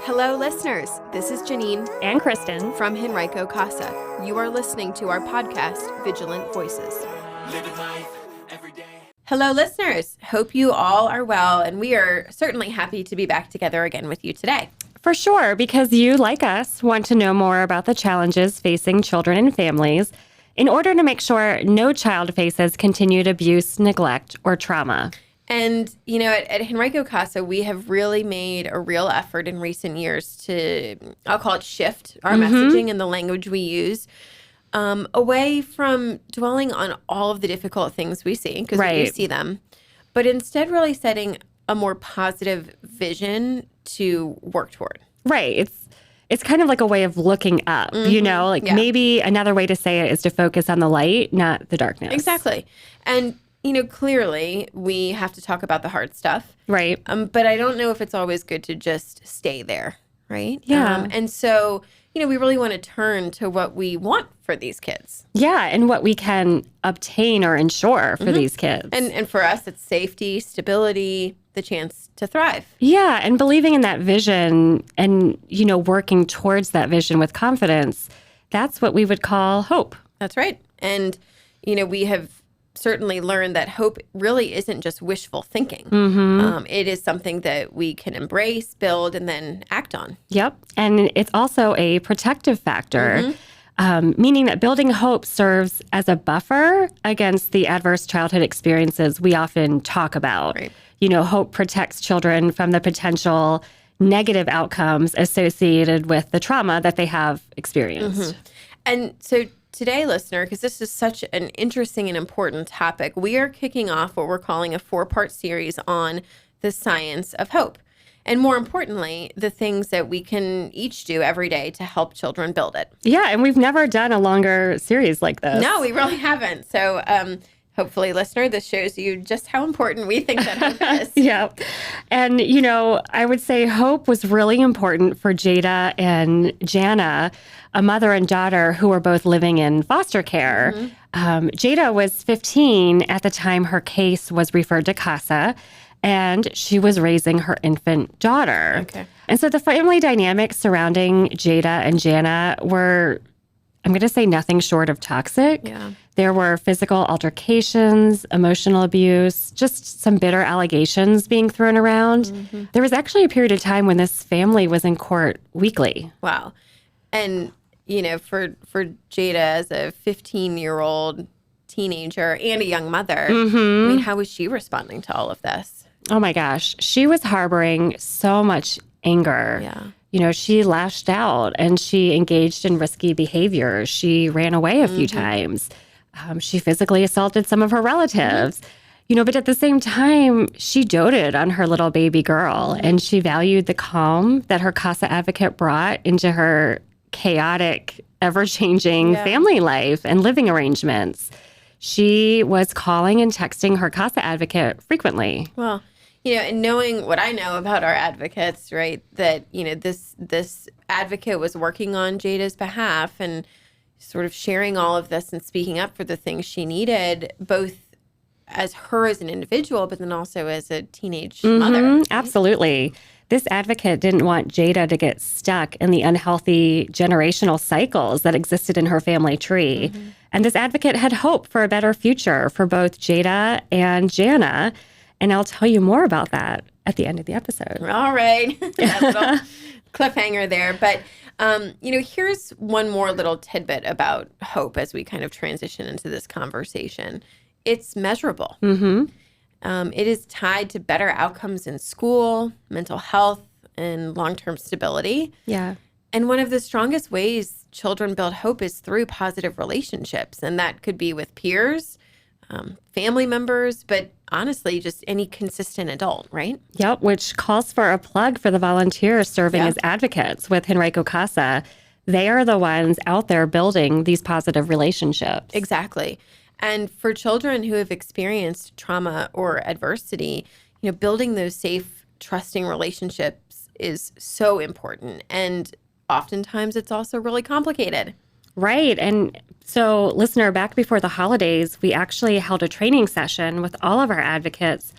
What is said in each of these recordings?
Hello, listeners. This is Janine and Kristen from Henrico Casa. You are listening to our podcast, Vigilant Voices. Living life every day. Hello, listeners. Hope you all are well, and we are certainly happy to be back together again with you today. For sure, because you, like us, want to know more about the challenges facing children and families in order to make sure no child faces continued abuse, neglect, or trauma. And, you know, at Henrico Casa, we have really made a real effort in recent years to, I'll call it shift our messaging and the language we use away from dwelling on all of the difficult things we see, because we do see them, but instead really setting a more positive vision to work toward. Right. It's kind of like a way of looking up, you know, like maybe another way to say it is to focus on the light, not the darkness. Exactly. And you know, clearly we have to talk about the hard stuff. Right. But I don't know if it's always good to just stay there. Right. Yeah. And so, you know, we really want to turn to what we want for these kids. Yeah. And what we can obtain or ensure for these kids. And for us, it's safety, stability, the chance to thrive. Yeah. And believing in that vision and, you know, working towards that vision with confidence, that's what we would call hope. That's right. And, you know, we have certainly learned that hope really isn't just wishful thinking. It is something that we can embrace, build, and then act on. Yep. And it's also a protective factor, meaning that building hope serves as a buffer against the adverse childhood experiences we often talk about. Right. You know, hope protects children from the potential negative outcomes associated with the trauma that they have experienced. And so today, listener, because this is such an interesting and important topic, we are kicking off what we're calling a 4-part series on the science of hope. And more importantly, the things that we can each do every day to help children build it. Yeah, and we've never done a longer series like this. No, we really haven't. So hopefully, listener, this shows you just how important we think that hope is. Yeah. And, you know, I would say hope was really important for Jada and Jana, a mother and daughter who were both living in foster care. Jada was 15 at the time her case was referred to CASA, and she was raising her infant daughter. Okay. And so the family dynamics surrounding Jada and Jana were, I'm going to say, nothing short of toxic. Yeah. There were physical altercations, emotional abuse, just some bitter allegations being thrown around. There was actually a period of time when this family was in court weekly. Wow. And, you know, for Jada as a 15-year-old teenager and a young mother, I mean, how was she responding to all of this? Oh, my gosh. She was harboring so much anger. Yeah. You know, she lashed out and she engaged in risky behavior. She ran away a few times. She physically assaulted some of her relatives. You know, but at the same time, she doted on her little baby girl and she valued the calm that her CASA advocate brought into her chaotic, ever-changing family life and living arrangements. She was calling and texting her CASA advocate frequently. Well, you know, and knowing what I know about our advocates, right, that, you know, this advocate was working on Jada's behalf and sort of sharing all of this and speaking up for the things she needed, both as her as an individual, but then also as a teenage mother. Right? Absolutely. This advocate didn't want Jada to get stuck in the unhealthy generational cycles that existed in her family tree. And this advocate had hope for a better future for both Jada and Jana. And I'll tell you more about that at the end of the episode. All right. That little cliffhanger there. But, you know, here's one more little tidbit about hope as we kind of transition into this conversation. It's measurable. It is tied to better outcomes in school, mental health, and long-term stability. Yeah. And one of the strongest ways children build hope is through positive relationships. And that could be with peers, family members, but honestly, just any consistent adult, right? Yep, which calls for a plug for the volunteers serving as advocates with Henrico Casa. They are the ones out there building these positive relationships. Exactly. And for children who have experienced trauma or adversity, you know, building those safe, trusting relationships is so important. And oftentimes it's also really complicated. Right. And so, listener, back before the holidays, we actually held a training session with all of our advocates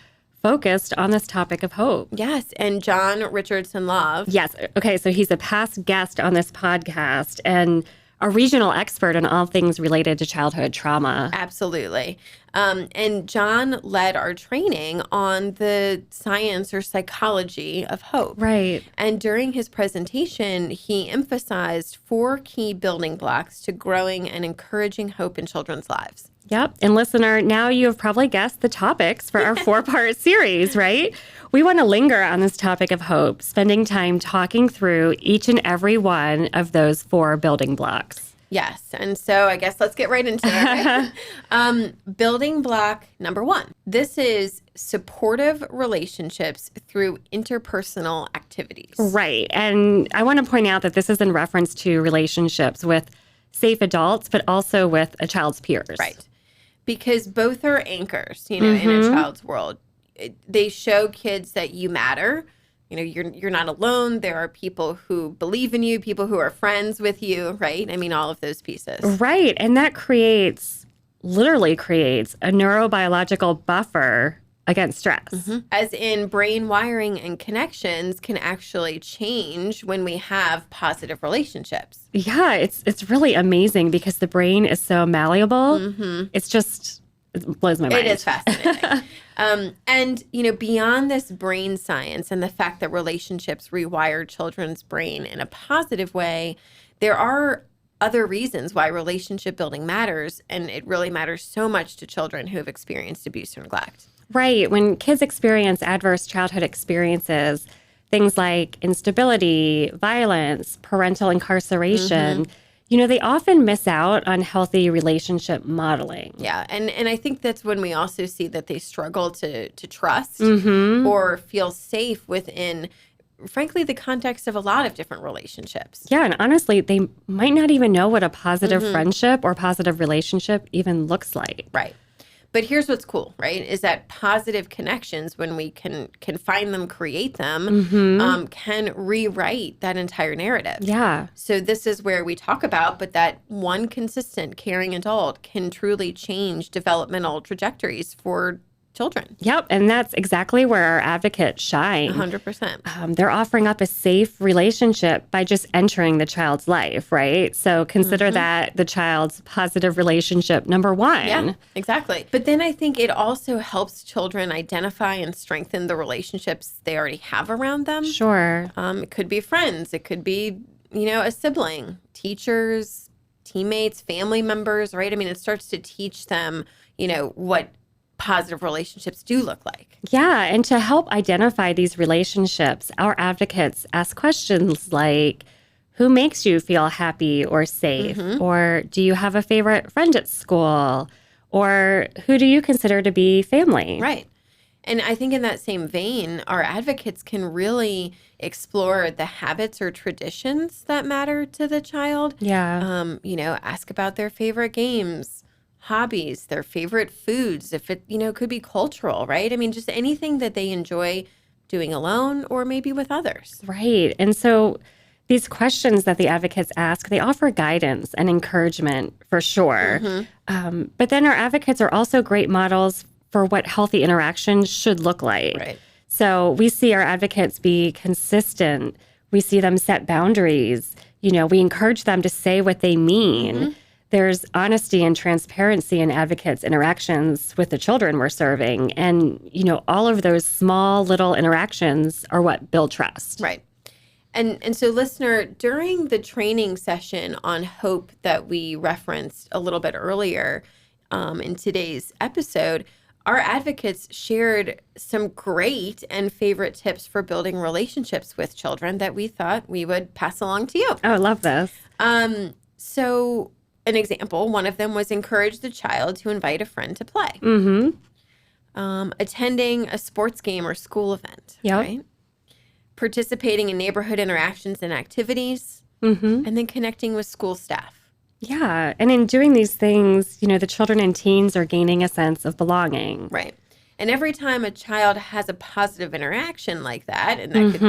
focused on this topic of hope. Yes, and John Richardson Love. Yes. Okay, so he's a past guest on this podcast and a regional expert on all things related to childhood trauma. Absolutely. And John led our training on the science or psychology of hope. Right. And during his presentation, he emphasized 4 key building blocks to growing and encouraging hope in children's lives. Yep. And listener, now you have probably guessed the topics for our 4-part series, right? We want to linger on this topic of hope, spending time talking through each and every one of those 4 building blocks. Yes. And so I guess let's get right into it. Right? Building block number 1. This is supportive relationships through interpersonal activities. Right. And I want to point out that this is in reference to relationships with safe adults, but also with a child's peers. Right. Because both are anchors, in a child's world. They show kids that you matter. You're not alone. There are people who believe in you, people who are friends with you, right? I mean, all of those pieces. Right. And that literally creates a neurobiological buffer against stress. As in, brain wiring and connections can actually change when we have positive relationships. Yeah, it's really amazing because the brain is so malleable. It blows my mind. It is fascinating. And, beyond this brain science and the fact that relationships rewire children's brain in a positive way, there are other reasons why relationship building matters. And it really matters so much to children who have experienced abuse or neglect. Right. When kids experience adverse childhood experiences, things like instability, violence, parental incarceration, they often miss out on healthy relationship modeling. Yeah. And I think that's when we also see that they struggle to trust or feel safe within, frankly, the context of a lot of different relationships. Yeah. And honestly, they might not even know what a positive friendship or positive relationship even looks like. Right. But here's what's cool, right, is that positive connections, when we can find them, create them, can rewrite that entire narrative. Yeah. So this is where we talk about, but that one consistent, caring adult can truly change developmental trajectories for children. Yep. And that's exactly where our advocates shine. 100%. They're offering up a safe relationship by just entering the child's life, right? So consider that the child's positive relationship number 1. Yeah, exactly. But then I think it also helps children identify and strengthen the relationships they already have around them. Sure. It could be friends. It could be, a sibling, teachers, teammates, family members, right? I mean, it starts to teach them, what positive relationships do look like. Yeah. And to help identify these relationships, our advocates ask questions like, who makes you feel happy or safe? Or do you have a favorite friend at school? Or who do you consider to be family? Right. And I think in that same vein, our advocates can really explore the habits or traditions that matter to the child. Yeah. Ask about their favorite games, hobbies, their favorite foods, if it, could be cultural, right? I mean, just anything that they enjoy doing alone or maybe with others. Right. And so these questions that the advocates ask, they offer guidance and encouragement for sure. But then our advocates are also great models for what healthy interactions should look like. Right. So we see our advocates be consistent. We see them set boundaries. We encourage them to say what they mean. There's honesty and transparency in advocates' interactions with the children we're serving. And, all of those small little interactions are what build trust. Right. And so, listener, during the training session on hope that we referenced a little bit earlier in today's episode, our advocates shared some great and favorite tips for building relationships with children that we thought we would pass along to you. Oh, I love this. So an example, one of them was encourage the child to invite a friend to play. Attending a sports game or school event. Yep. Right? Participating in neighborhood interactions and activities. And then connecting with school staff. Yeah. And in doing these things, the children and teens are gaining a sense of belonging. Right. And every time a child has a positive interaction like that, and that could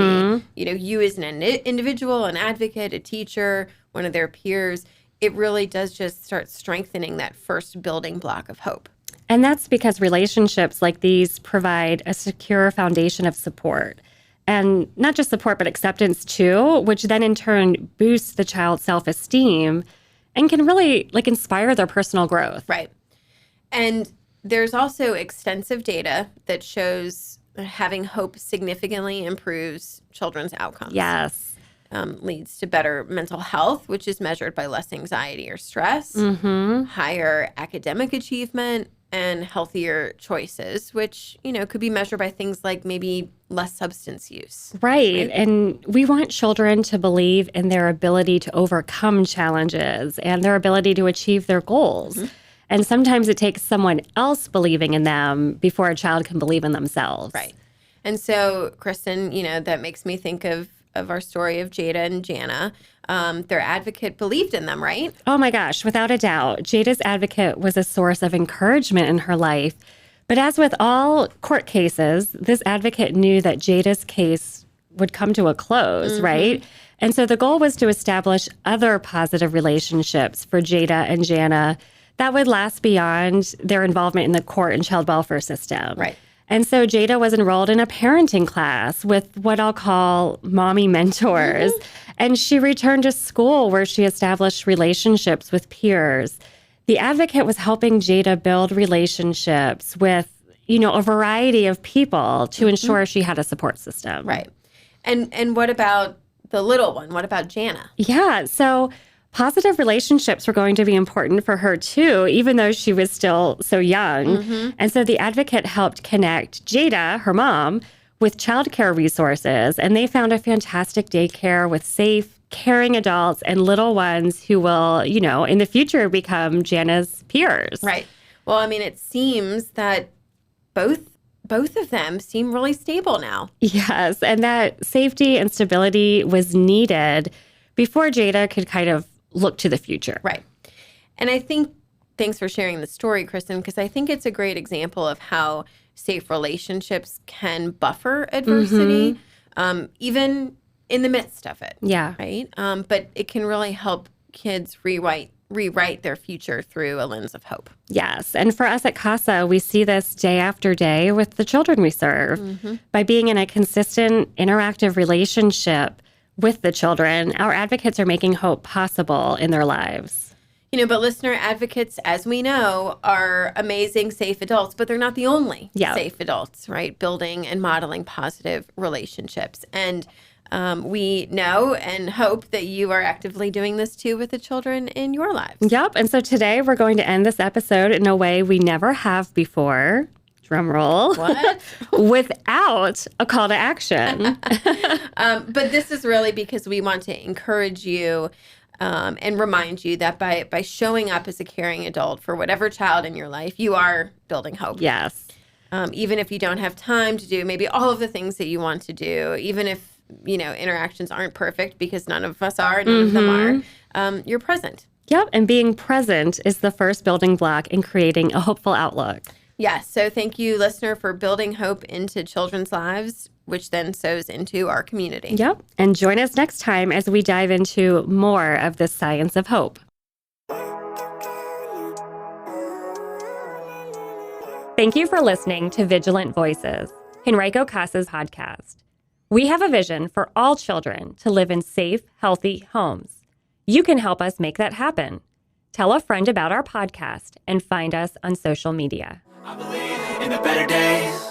be, you as an individual, an advocate, a teacher, one of their peers, it really does just start strengthening that first building block of hope. And that's because relationships like these provide a secure foundation of support. And not just support, but acceptance too, which then in turn boosts the child's self-esteem and can really inspire their personal growth. Right. And there's also extensive data that shows that having hope significantly improves children's outcomes. Yes. Leads to better mental health, which is measured by less anxiety or stress, higher academic achievement, and healthier choices, which, could be measured by things like maybe less substance use. Right. And we want children to believe in their ability to overcome challenges and their ability to achieve their goals. And sometimes it takes someone else believing in them before a child can believe in themselves. Right. And so, Kristen, that makes me think of our story of Jada and Jana. Their advocate believed in them, right? Oh my gosh, without a doubt. Jada's advocate was a source of encouragement in her life. But as with all court cases, this advocate knew that Jada's case would come to a close, right? And so the goal was to establish other positive relationships for Jada and Jana that would last beyond their involvement in the court and child welfare system. Right. And so Jada was enrolled in a parenting class with what I'll call mommy mentors. And she returned to school where she established relationships with peers. The advocate was helping Jada build relationships with, a variety of people to ensure she had a support system. Right. And what about the little one? What about Jana? Yeah. So positive relationships were going to be important for her too, even though she was still so young. And so the advocate helped connect Jada, her mom, with childcare resources. And they found a fantastic daycare with safe, caring adults and little ones who will, in the future become Jana's peers. Right. Well, I mean, it seems that both of them seem really stable now. Yes. And that safety and stability was needed before Jada could kind of look to the future. Right. And I think, thanks for sharing the story, Kristen, because I think it's a great example of how safe relationships can buffer adversity, even in the midst of it. Yeah. Right. But it can really help kids rewrite their future through a lens of hope. Yes. And for us at CASA, we see this day after day with the children we serve. By being in a consistent, interactive relationship with the children, our advocates are making hope possible in their lives. But listener advocates, as we know, are amazing, safe adults, but they're not the only safe adults, right? Building and modeling positive relationships. And we know and hope that you are actively doing this too with the children in your lives. Yep. And so today we're going to end this episode in a way we never have before. Drum roll. What? Without a call to action. But this is really because we want to encourage you and remind you that by showing up as a caring adult for whatever child in your life, you are building hope. Yes. Even if you don't have time to do maybe all of the things that you want to do, even if, interactions aren't perfect, because none of us are, none of them are, you're present. Yep. And being present is the first building block in creating a hopeful outlook. Yes. So thank you, listener, for building hope into children's lives, which then sows into our community. Yep. And join us next time as we dive into more of the science of hope. Thank you for listening to Vigilant Voices, Henrico Casa's podcast. We have a vision for all children to live in safe, healthy homes. You can help us make that happen. Tell a friend about our podcast and find us on social media. I believe in a better day.